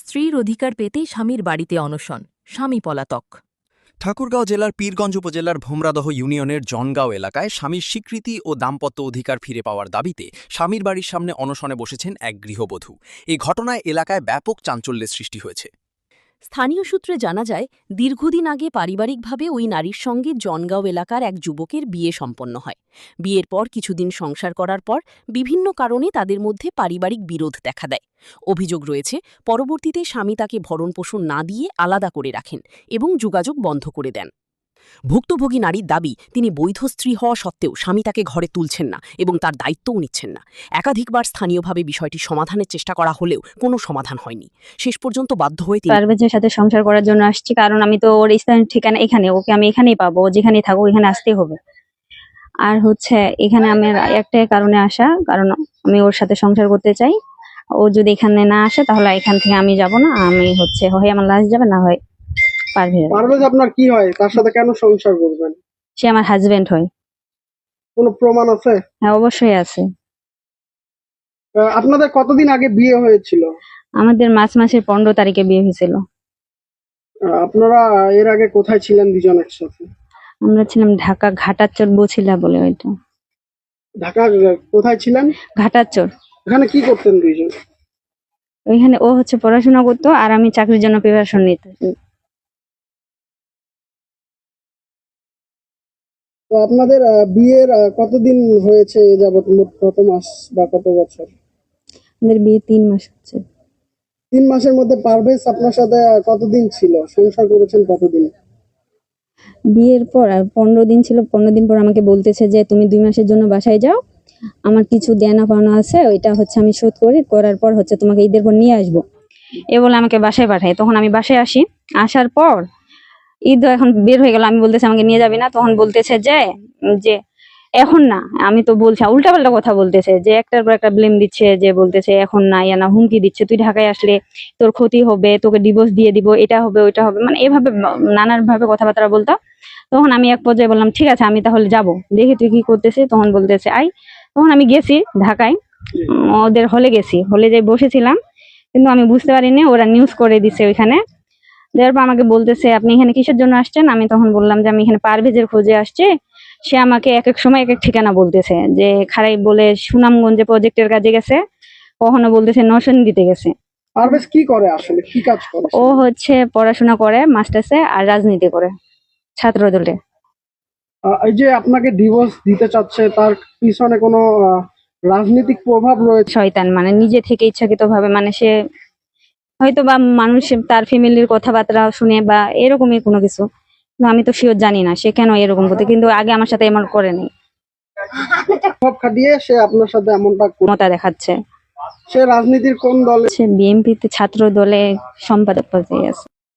স্ত্রীর অধিকার পেতে স্বামীর বাড়িতে অনশন, স্বামী পলাতক। ঠাকুরগাঁও জেলার পীরগঞ্জ উপজেলার ভোমরাদহ ইউনিয়নের জনগাঁও এলাকায় স্বামীর স্বীকৃতি ও দাম্পত্য অধিকার ফিরে পাওয়ার দাবিতে স্বামীর বাড়ির সামনে অনশনে বসেছেন এক গৃহবধূ। এই ঘটনায় এলাকায় ব্যাপক চাঞ্চল্যের সৃষ্টি হয়েছে। স্থানীয় সূত্রে জানা যায়, দীর্ঘদিন আগে পারিবারিকভাবে ওই নারীর সঙ্গে জনগাঁও এলাকার এক যুবকের বিয়ে সম্পন্ন হয়। বিয়ের পর কিছুদিন সংসার করার পর বিভিন্ন কারণে তাদের মধ্যে পারিবারিক বিরোধ দেখা দেয়। অভিযোগ রয়েছে, পরবর্তীতে স্বামী তাকে ভরণপোষণ না দিয়ে আলাদা করে রাখেন এবং যোগাযোগ বন্ধ করে দেন। ভুক্তভোগী নারীর দাবি, তিনি বৈধ স্ত্রী হওয়া সত্ত্বেও স্বামী তাকে ঘরে তুলছেন না এবং তার দায়িত্বও নিচ্ছেন না। একাধিকবার স্থানীয়ভাবে বিষয়টি সমাধানের চেষ্টা করা হলেও কোনো সমাধান হয়নি। শেষ পর্যন্ত বাধ্য হয়ে তিনি পারভেজের সাথে সংসার করার জন্য আসছি, কারণ আমি তো ওর স্থানীয় ঠিকানা এখানে, ওকে আমি এখানেই পাবো, যেখানে থাকো এখানে আসতেই হবে। আর এখানে আমার একটাই কারণে আসা, কারণ আমি ওর সাথে সংসার করতে চাই। ও যদি এখানে না আসে তাহলে এখান থেকে আমি যাব না। আমি হয় আমার লাশ যাবে, না হয় পারভেজ আপনার কি হয়? তার সাথে কেন সংসার করবেন? সে আমার হাজবেন্ড হয়। কোনো প্রমাণ আছে? হ্যাঁ, অবশ্যই আছে। আপনাদের কতদিন আগে বিয়ে হয়েছিল? আমাদের মার্চ মাসের 15 তারিখে বিয়ে হয়েছিল। আপনারা এর আগে কোথায় ছিলেন দুজন একসাথে? আমরা ছিলাম ঢাকা ঘাটারচর বছিলা বলে ওইটা। ঢাকা কোথায় ছিলেন? ঘাটারচর। এখানে কি করতেন দুইজন? ওইখানে ও পড়াশোনা করতো আর আমি চাকরির জন্য প্রিপারেশন নিতে। তো আপনাদের বিয়ের কতদিন হয়েছে এ যাবত? মোট কত মাস বা কত বছর? আমাদের বিয়ে 3 মাস হচ্ছে। 3 মাসের মধ্যে পারভেজ আপনার সাথে কতদিন ছিল? সংসার করেছেন কতদিন? বিয়ের পর 15 দিন ছিল। 15 দিন পর আমাকে বলতেছে যে তুমি 2 মাসের জন্য বাসায় যাও, আমার কিছু দেনা পাওনা আছে, ওইটা আমি শোধ করার পর তোমাকে ঈদের পর নিয়ে আসবো। এ বলে আমাকে বাসায় পাঠায়। তখন আমি বাসায় আসি। আসার পর ঈদ এখন বের হয়ে গেল, আমি বলতেছি আমাকে নিয়ে যাবি না। তখন বলতেছে যে এখন না। আমি তো বলছি উল্টাপাল্টা কথা বলতেছে, যে একটার পর একটা ব্লেম দিচ্ছে, যে বলতেছে এখন না, না হুমকি দিচ্ছে, তুই ঢাকায় আসলে তোর ক্ষতি হবে, তোকে ডিভোর্স দিয়ে দিব, এটা হবে ওইটা হবে, মানে এভাবে নানান ভাবে কথাবার্তা বলতো। তখন আমি এক পর্যায়ে বললাম ঠিক আছে আমি তাহলে যাব, দেখি তুই কি করতেছিস। তখন বলতেছে আই। তখন আমি গেছি ঢাকায়, ওদের হলে গেছি, হলে যাই বসেছিলাম, কিন্তু আমি বুঝতে পারিনি ওরা নিউজ করে দিছে ওইখানে। দেওয়ার পর আমাকে বলতেছে আপনি এখানে কিসের জন্য আসছেন? আমি তখন বললাম যে আমি এখানে পারভেজের খোঁজে আসছি। সে আমাকে এক এক সময় এক এক ঠিকানা বলতেছে, যে খারাই বলে সুনামগঞ্জে প্রজেক্টের কাজে গেছে, কখনো বলতেছে নরসিংদীতে গেছে। পারভেজ কি করে আসলে, কি কাজ করে? ও পড়াশোনা করে মাস্টার্সে, আর রাজনীতি করে ছাত্র দলে। এই যে আপনাকে ডিভোর্স দিতে চাচ্ছে, তার পিছনে কোনো রাজনৈতিক প্রভাব রয়েছে? শয়তান, মানে নিজে থেকে ইচ্ছাকৃত ভাবে, মানে সে হয়তো বা মানুষ তার ফ্যামিলির কথাবার্তা শুনে বা এরকমই কোনো কিছু, আমি তো শিওর জানি না সে কেন এরকম করতে, কিন্তু আগে আমার সাথে এমন করেনি। সব খাটিয়ে সে আপনার সাথে এমনটা ক্ষমতা দেখাচ্ছে। সে রাজনীতির কোন দলে? সে বিএনপিতে ছাত্র দলে সম্পাদক পদে আছে।